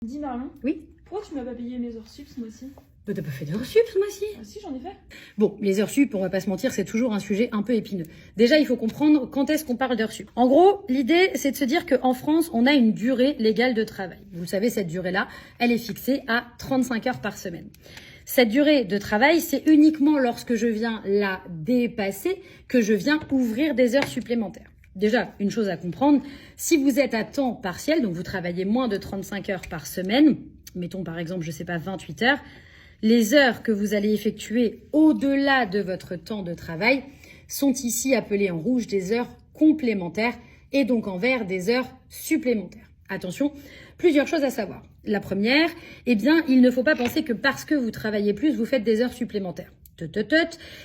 Dis Marion, Oui. pourquoi tu m'as pas payé mes heures sup ce mois-ci? Bah, t'as pas fait d'heures sup ce mois-ci? Ah si, j'en ai fait. Bon, les heures sup, on va pas se mentir, c'est toujours un sujet un peu épineux. Déjà, il faut comprendre quand est-ce qu'on parle d'heures sup. En gros, l'idée, c'est de se dire qu'en France, on a une durée légale de travail. Vous savez, cette durée-là, elle est fixée à 35 heures par semaine. Cette durée de travail, c'est uniquement lorsque je viens la dépasser que je viens ouvrir des heures supplémentaires. Déjà, une chose à comprendre, si vous êtes à temps partiel, donc vous travaillez moins de 35 heures par semaine, mettons par exemple, je sais pas, 28 heures, les heures que vous allez effectuer au-delà de votre temps de travail sont ici appelées en rouge des heures complémentaires et donc en vert des heures supplémentaires. Attention, plusieurs choses à savoir. La première, eh bien, il ne faut pas penser que parce que vous travaillez plus, vous faites des heures supplémentaires.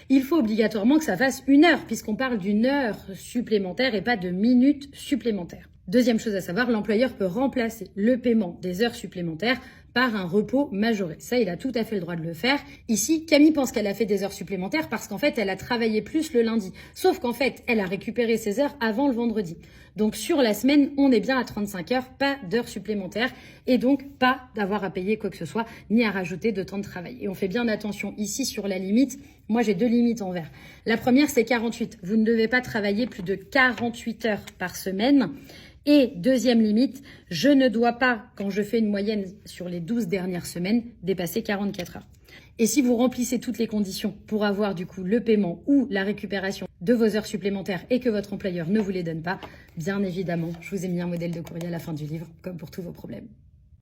Il faut obligatoirement que ça fasse 1 heure, puisqu'on parle d'une heure supplémentaire et pas de minutes supplémentaires. Deuxième chose à savoir, l'employeur peut remplacer le paiement des heures supplémentaires par un repos majoré. Ça, il a tout à fait le droit de le faire. Ici, Camille pense qu'elle a fait des heures supplémentaires parce qu'en fait, elle a travaillé plus le lundi. Sauf qu'en fait, elle a récupéré ses heures avant le vendredi. Donc, sur la semaine, on est bien à 35 heures, pas d'heures supplémentaires et donc pas d'avoir à payer quoi que ce soit, ni à rajouter de temps de travail. Et on fait bien attention ici sur la limite. Moi, j'ai 2 limites en vert. La première, c'est 48. Vous ne devez pas travailler plus de 48 heures par semaine. Et deuxième limite, je ne dois pas, quand je fais une moyenne sur les 12 dernières semaines, dépasser 44 heures. Et si vous remplissez toutes les conditions pour avoir du coup le paiement ou la récupération de vos heures supplémentaires et que votre employeur ne vous les donne pas, bien évidemment, je vous ai mis un modèle de courrier à la fin du livre, comme pour tous vos problèmes.